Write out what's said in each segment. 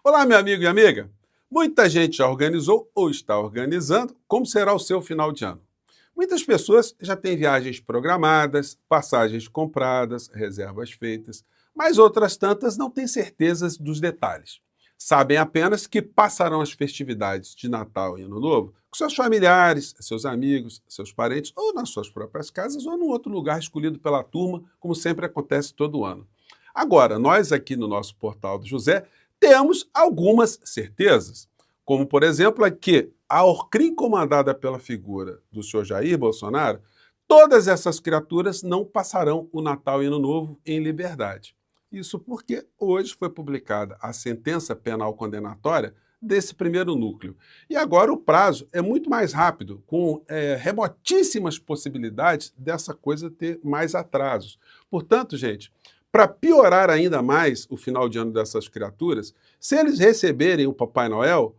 Olá, meu amigo e amiga. Muita gente já organizou ou está organizando como será o seu final de ano. Muitas pessoas já têm viagens programadas, passagens compradas, reservas feitas, mas outras tantas não têm certezas dos detalhes. Sabem apenas que passarão as festividades de Natal e Ano Novo com seus familiares, seus amigos, seus parentes, ou nas suas próprias casas, ou num outro lugar escolhido pela turma, como sempre acontece todo ano. Agora, nós aqui no nosso portal do José temos algumas certezas, como, por exemplo, a que a Orcrim comandada pela figura do senhor Jair Bolsonaro, todas essas criaturas não passarão o Natal e Ano Novo em liberdade. Isso porque hoje foi publicada a sentença penal condenatória desse primeiro núcleo. E agora o prazo é muito mais rápido, com remotíssimas possibilidades dessa coisa ter mais atrasos. Portanto, gente, para piorar ainda mais o final de ano dessas criaturas, se eles receberem o Papai Noel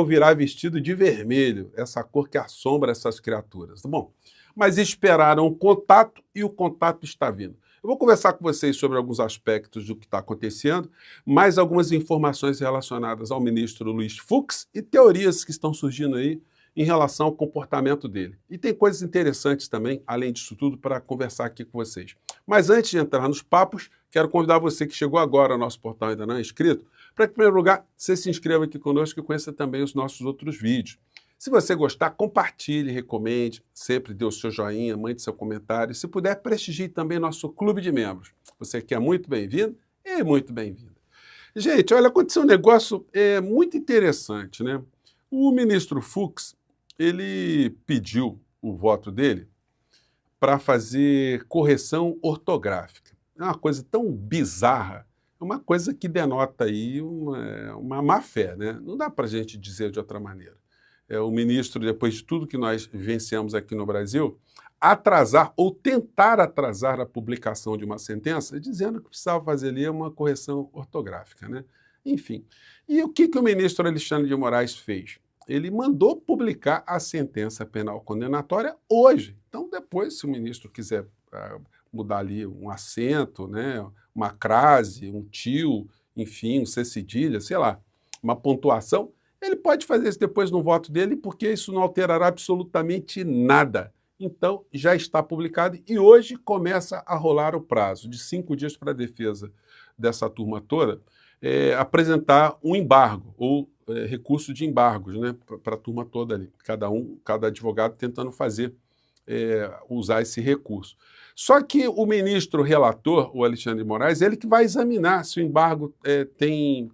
virá vestido de vermelho, essa cor que assombra essas criaturas. Bom, mas esperaram o contato e o contato está vindo. Eu vou conversar com vocês sobre alguns aspectos do que está acontecendo, mais algumas informações relacionadas ao ministro Luiz Fux e teorias que estão surgindo aí em relação ao comportamento dele. E tem coisas interessantes também, além disso tudo, para conversar aqui com vocês. Mas antes de entrar nos papos, quero convidar você que chegou agora ao nosso portal e ainda não é inscrito, para que, em primeiro lugar, você se inscreva aqui conosco e conheça também os nossos outros vídeos. Se você gostar, compartilhe, recomende, sempre dê o seu joinha, mande seu comentário. Se puder, prestigie também nosso clube de membros. Você que é muito bem-vindo e muito bem-vindo. Gente, olha, aconteceu um negócio muito interessante, né? O ministro Fux, ele pediu o voto dele para fazer correção ortográfica. É uma coisa tão bizarra, é uma coisa que denota aí uma má-fé, né? Não dá para a gente dizer de outra maneira. O ministro, depois de tudo que nós vivenciamos aqui no Brasil, atrasar ou tentar atrasar a publicação de uma sentença, dizendo que precisava fazer ali uma correção ortográfica, né? Enfim. E o que o ministro Alexandre de Moraes fez? Ele mandou publicar a sentença penal condenatória hoje. Então, depois, se o ministro quiser mudar ali um acento, né, uma crase, um tio, enfim, um C cedilha, sei lá, uma pontuação, ele pode fazer isso depois no voto dele, porque isso não alterará absolutamente nada. Então, já está publicado e hoje começa a rolar o prazo de 5 dias para a defesa dessa turma toda apresentar um embargo ou recurso de embargos, né, para a turma toda ali. Cada advogado tentando usar esse recurso. Só que o ministro relator, o Alexandre de Moraes, ele que vai examinar se o embargo tem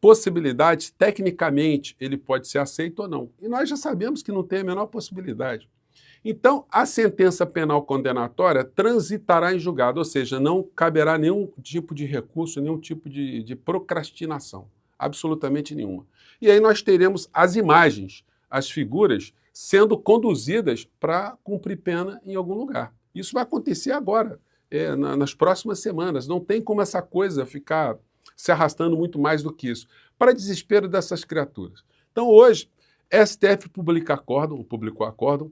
possibilidades, tecnicamente ele pode ser aceito ou não. E nós já sabemos que não tem a menor possibilidade. Então, a sentença penal condenatória transitará em julgado, ou seja, não caberá nenhum tipo de recurso, nenhum tipo de procrastinação, absolutamente nenhuma. E aí nós teremos as imagens, as figuras, sendo conduzidas para cumprir pena em algum lugar. Isso vai acontecer agora, nas próximas semanas. Não tem como essa coisa ficar se arrastando muito mais do que isso, para desespero dessas criaturas. Então, hoje, STF publicou acórdão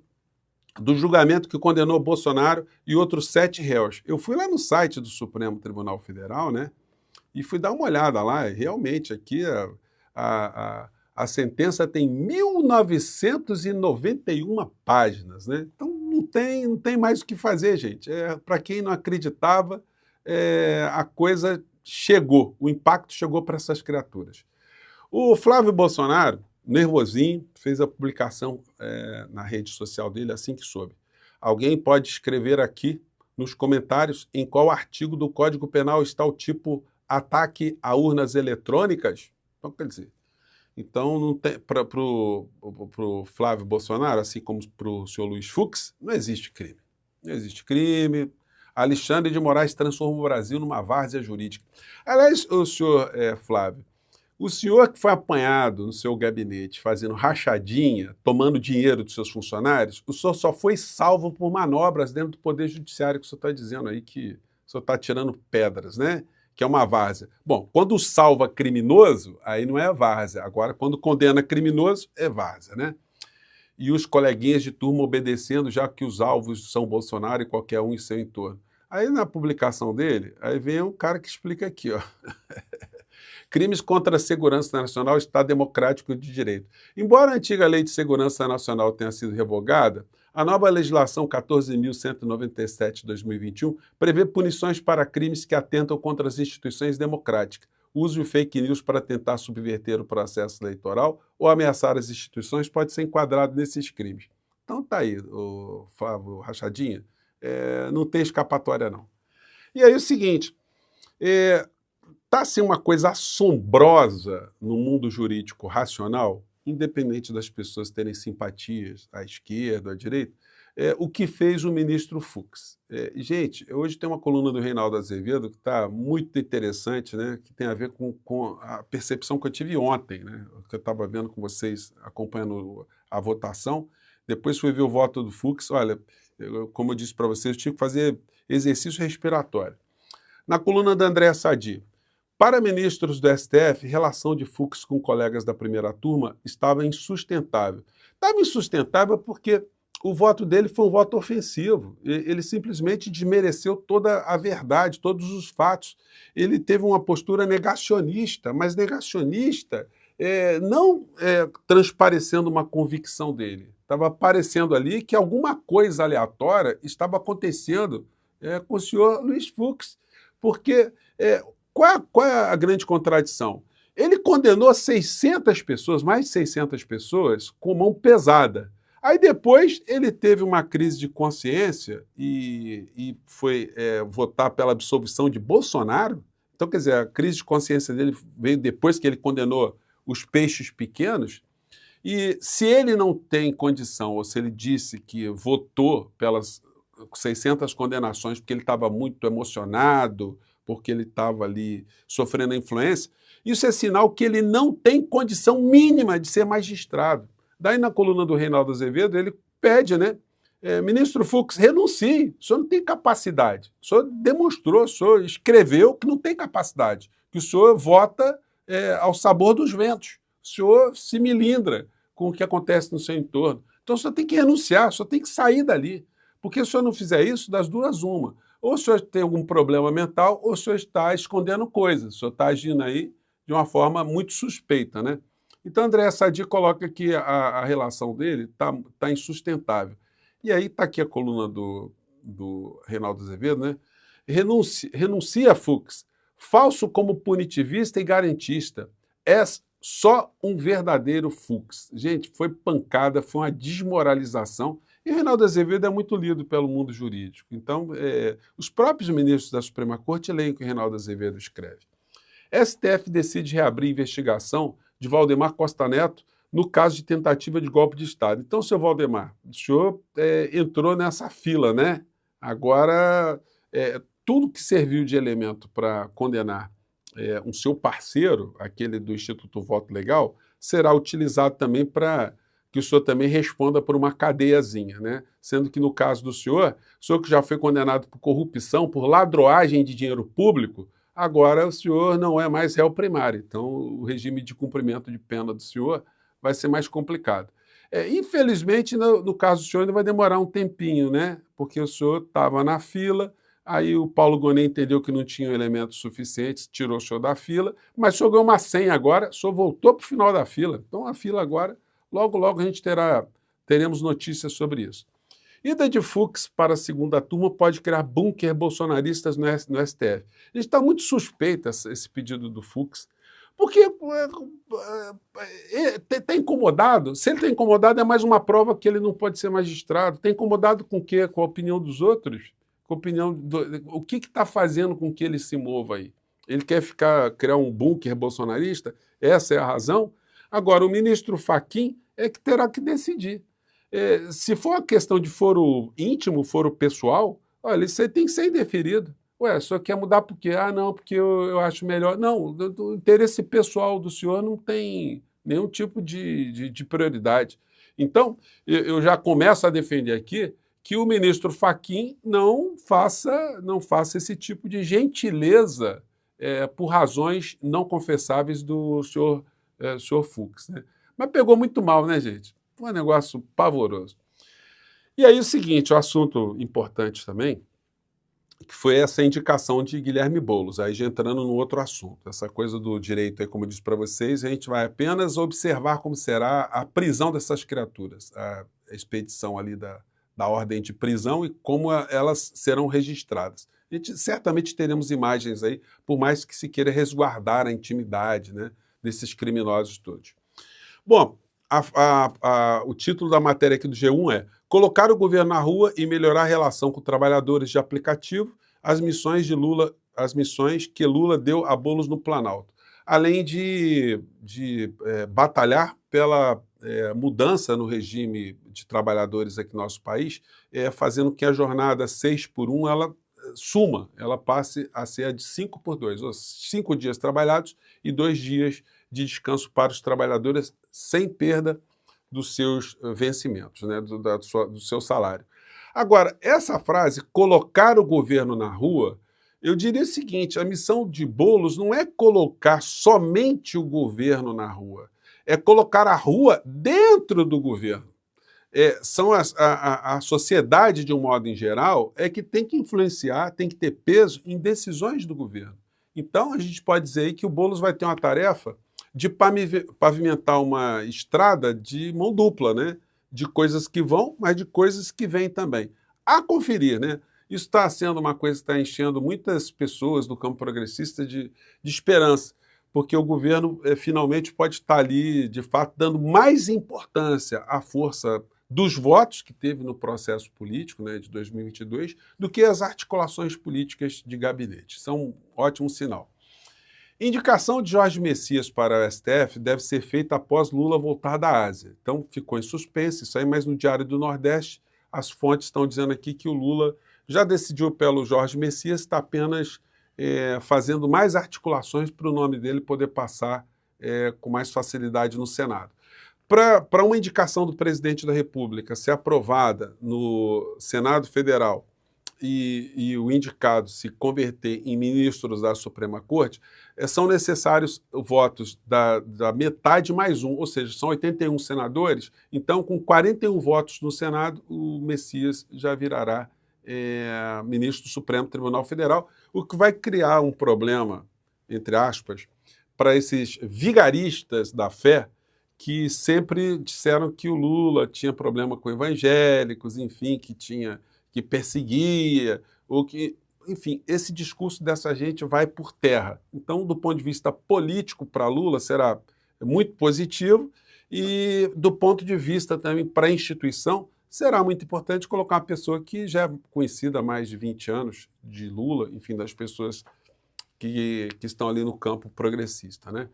do julgamento que condenou Bolsonaro e outros 7 réus. Eu fui lá no site do Supremo Tribunal Federal, né, e fui dar uma olhada lá, e realmente aqui a sentença tem 1991 páginas, né? Então não tem mais o que fazer, gente. Para quem não acreditava, a coisa chegou, o impacto chegou para essas criaturas. O Flávio Bolsonaro, nervosinho, fez a publicação na rede social dele assim que soube. Alguém pode escrever aqui nos comentários em qual artigo do Código Penal está o tipo ataque a urnas eletrônicas? Então, quer dizer, então para o Flávio Bolsonaro, assim como para o senhor Luiz Fux, não existe crime. Não existe crime. Alexandre de Moraes transforma o Brasil numa várzea jurídica. Aliás, o senhor Flávio, o senhor que foi apanhado no seu gabinete fazendo rachadinha, tomando dinheiro dos seus funcionários, o senhor só foi salvo por manobras dentro do Poder Judiciário, que o senhor está dizendo aí que o senhor está tirando pedras, né? Que é uma várzea. Bom, quando salva criminoso, aí não é várzea. Agora, quando condena criminoso, é várzea, né? E os coleguinhas de turma obedecendo, já que os alvos são Bolsonaro e qualquer um em seu entorno. Aí na publicação dele, aí vem um cara que explica aqui, ó. Crimes contra a segurança nacional, Estado Democrático de Direito. Embora a antiga Lei de Segurança Nacional tenha sido revogada, a nova legislação 14.197 de 2021 prevê punições para crimes que atentam contra as instituições democráticas, uso de fake news para tentar subverter o processo eleitoral ou ameaçar as instituições pode ser enquadrado nesses crimes. Então tá aí, o Flávio Rachadinha, não tem escapatória não. E aí o seguinte, está assim uma coisa assombrosa no mundo jurídico racional, independente das pessoas terem simpatias à esquerda, à direita, o que fez o ministro Fux. Gente, hoje tem uma coluna do Reinaldo Azevedo que está muito interessante, né, que tem a ver com a percepção que eu tive ontem, né, que eu estava vendo com vocês, acompanhando a votação. Depois fui ver o voto do Fux. Olha, como eu disse para vocês, eu tive que fazer exercício respiratório. Na coluna da Andréa Sadi, para ministros do STF, relação de Fux com colegas da primeira turma estava insustentável. Estava insustentável porque o voto dele foi um voto ofensivo. Ele simplesmente desmereceu toda a verdade, todos os fatos. Ele teve uma postura negacionista, mas negacionista não transparecendo uma convicção dele. Estava parecendo ali que alguma coisa aleatória estava acontecendo com o senhor Luiz Fux, porque qual é a grande contradição? Ele condenou 600 pessoas, mais de 600 pessoas, com mão pesada. Aí depois ele teve uma crise de consciência e foi votar pela absolvição de Bolsonaro. Então, quer dizer, a crise de consciência dele veio depois que ele condenou os peixes pequenos. E se ele não tem condição, ou se ele disse que votou pelas 600 condenações porque ele estava muito emocionado, porque ele estava ali sofrendo a influência, isso é sinal que ele não tem condição mínima de ser magistrado. Daí na coluna do Reinaldo Azevedo ele pede, né? Ministro Fux, renuncie, o senhor não tem capacidade. O senhor demonstrou, o senhor escreveu que não tem capacidade, que o senhor vota ao sabor dos ventos. O senhor se milindra com o que acontece no seu entorno. Então o senhor tem que renunciar, o senhor tem que sair dali. Porque se o senhor não fizer isso, das duas uma. Ou o senhor tem algum problema mental, ou o senhor está escondendo coisas. O senhor está agindo aí de uma forma muito suspeita, né? Então, Andréa Sadi coloca que a relação dele tá insustentável. E aí está aqui a coluna do Reinaldo Azevedo, né? Renuncia, Fux. Falso como punitivista e garantista. És só um verdadeiro Fux. Gente, foi pancada, foi uma desmoralização. E o Reinaldo Azevedo é muito lido pelo mundo jurídico. Então, os próprios ministros da Suprema Corte leem o que o Reinaldo Azevedo escreve. STF decide reabrir investigação de Valdemar Costa Neto no caso de tentativa de golpe de Estado. Então, seu Valdemar, o senhor entrou nessa fila, né? Agora, tudo que serviu de elemento para condenar um seu parceiro, aquele do Instituto Voto Legal, será utilizado também para que o senhor também responda por uma cadeiazinha, né? Sendo que no caso do senhor que já foi condenado por corrupção, por ladroagem de dinheiro público, agora o senhor não é mais réu primário. Então o regime de cumprimento de pena do senhor vai ser mais complicado. Infelizmente, no caso do senhor ainda vai demorar um tempinho, né? Porque o senhor estava na fila, aí o Paulo Gonet entendeu que não tinha elementos suficientes, tirou o senhor da fila, mas o senhor ganhou uma senha agora, o senhor voltou para o final da fila. Então a fila agora, logo, logo a gente teremos notícias sobre isso. Ida de Fux para a segunda turma pode criar bunker bolsonaristas no STF. A gente está muito suspeito esse pedido do Fux, porque está incomodado. Se ele está incomodado, é mais uma prova que ele não pode ser magistrado. Está incomodado com o quê? Com a opinião dos outros? Com a opinião o que está fazendo com que ele se mova aí? Ele quer criar um bunker bolsonarista? Essa é a razão? Agora, o ministro Fachin é que terá que decidir. Se for uma questão de foro íntimo, foro pessoal, olha, isso aí tem que ser indeferido. Ué, o senhor quer mudar por quê? Ah, não, porque eu acho melhor. Não, o interesse pessoal do senhor não tem nenhum tipo de prioridade. Então, eu já começo a defender aqui que o ministro Fachin não faça esse tipo de gentileza por razões não confessáveis do senhor Fux, né? Mas pegou muito mal, né, gente? Foi um negócio pavoroso. E aí o seguinte, o assunto importante também que foi essa indicação de Guilherme Boulos, aí já entrando no outro assunto. Essa coisa do direito, aí, como eu disse para vocês, a gente vai apenas observar como será a prisão dessas criaturas, a expedição ali da ordem de prisão e como elas serão registradas. A gente certamente teremos imagens aí, por mais que se queira resguardar a intimidade, né, desses criminosos todos. Bom, o título da matéria aqui do G1 é colocar o governo na rua e melhorar a relação com trabalhadores de aplicativo, as missões que Lula deu a Boulos no Planalto. Além de batalhar pela mudança no regime de trabalhadores aqui no nosso país, fazendo que a jornada 6x1 ela suma, ela passe a ser a de 5x2, ou 5 dias trabalhados e 2 dias de descanso para os trabalhadores sem perda dos seus vencimentos, né, do seu salário. Agora, essa frase, colocar o governo na rua, eu diria o seguinte, a missão de Boulos não é colocar somente o governo na rua, é colocar a rua dentro do governo. A sociedade, de um modo em geral, é que tem que influenciar, tem que ter peso em decisões do governo. Então, a gente pode dizer aí que o Boulos vai ter uma tarefa de pavimentar uma estrada de mão dupla, né? De coisas que vão, mas de coisas que vêm também. A conferir, né? Isso está sendo uma coisa que está enchendo muitas pessoas do campo progressista de esperança, porque o governo finalmente pode estar ali, de fato, dando mais importância à força dos votos que teve no processo político, né, de 2022, do que as articulações políticas de gabinete. Isso é um ótimo sinal. Indicação de Jorge Messias para o STF deve ser feita após Lula voltar da Ásia. Então, ficou em suspense isso aí, mas no Diário do Nordeste, as fontes estão dizendo aqui que o Lula já decidiu pelo Jorge Messias, está apenas fazendo mais articulações para o nome dele poder passar com mais facilidade no Senado. Para uma indicação do presidente da República ser aprovada no Senado Federal e o indicado se converter em ministros da Suprema Corte, são necessários votos da metade mais um, ou seja, são 81 senadores, então com 41 votos no Senado, o Messias já virará ministro do Supremo Tribunal Federal, o que vai criar um problema, entre aspas, para esses vigaristas da fé, que sempre disseram que o Lula tinha problema com evangélicos, enfim, que perseguia, ou que, enfim, esse discurso dessa gente vai por terra. Então, do ponto de vista político para Lula, será muito positivo e, do ponto de vista também para a instituição, será muito importante colocar uma pessoa que já é conhecida há mais de 20 anos de Lula, enfim, das pessoas que estão ali no campo progressista, né?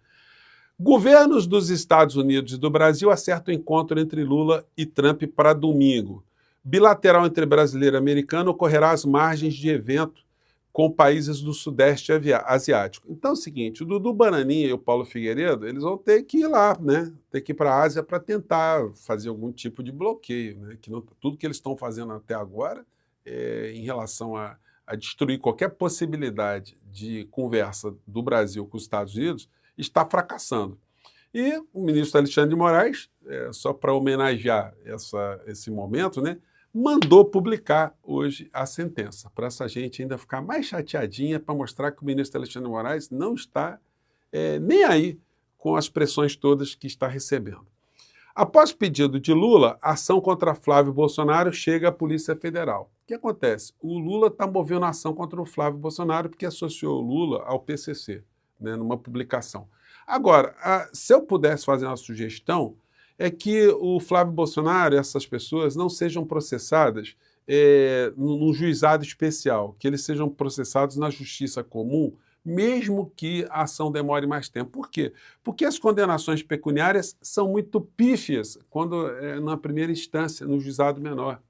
Governos dos Estados Unidos e do Brasil acertam o encontro entre Lula e Trump para domingo. Bilateral entre brasileiro e americano ocorrerá às margens de evento com países do Sudeste Asiático. Então é o seguinte, o Dudu Bananinha e o Paulo Figueiredo, eles vão ter que ir lá, né? Ter que ir para a Ásia para tentar fazer algum tipo de bloqueio, né? Que não, tudo que eles estão fazendo até agora em relação a destruir qualquer possibilidade de conversa do Brasil com os Estados Unidos está fracassando. E o ministro Alexandre de Moraes, só para homenagear esse momento, né, mandou publicar hoje a sentença, para essa gente ainda ficar mais chateadinha, para mostrar que o ministro Alexandre de Moraes não está nem aí com as pressões todas que está recebendo. Após pedido de Lula, a ação contra Flávio Bolsonaro chega à Polícia Federal. O que acontece? O Lula está movendo a ação contra o Flávio Bolsonaro porque associou o Lula ao PCC, né, numa publicação. Agora, se eu pudesse fazer uma sugestão, é que o Flávio Bolsonaro e essas pessoas não sejam processadas num juizado especial, que eles sejam processados na justiça comum, mesmo que a ação demore mais tempo. Por quê? Porque as condenações pecuniárias são muito pífias quando na primeira instância, no juizado menor.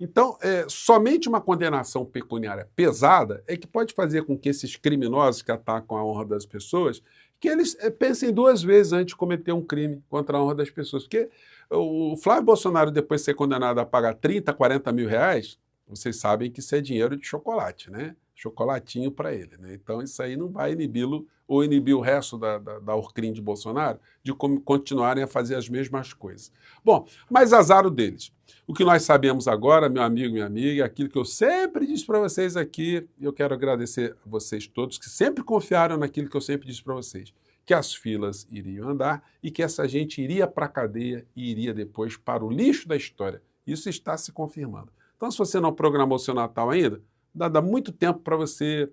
Então, somente uma condenação pecuniária pesada é que pode fazer com que esses criminosos que atacam a honra das pessoas, que eles pensem 2 vezes antes de cometer um crime contra a honra das pessoas. Porque o Flávio Bolsonaro, depois de ser condenado a pagar 30, 40 mil reais, vocês sabem que isso é dinheiro de chocolate, né? chocolatinho para ele, né? Então isso aí não vai inibi-lo ou inibir o resto da Orcrim de Bolsonaro de continuarem a fazer as mesmas coisas. Bom, mas azar o deles. O que nós sabemos agora, meu amigo, minha amiga, é aquilo que eu sempre disse para vocês aqui, e eu quero agradecer a vocês todos que sempre confiaram naquilo que eu sempre disse para vocês, que as filas iriam andar e que essa gente iria para a cadeia e iria depois para o lixo da história. Isso está se confirmando. Então, se você não programou seu Natal ainda, dá muito tempo para você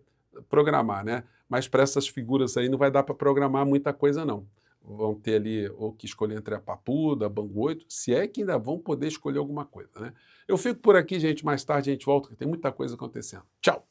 programar, né? Mas para essas figuras aí não vai dar para programar muita coisa, não. Vão ter ali ou que escolher entre a Papuda, Bangu 8, se é que ainda vão poder escolher alguma coisa, né? Eu fico por aqui, gente. Mais tarde a gente volta, que tem muita coisa acontecendo. Tchau!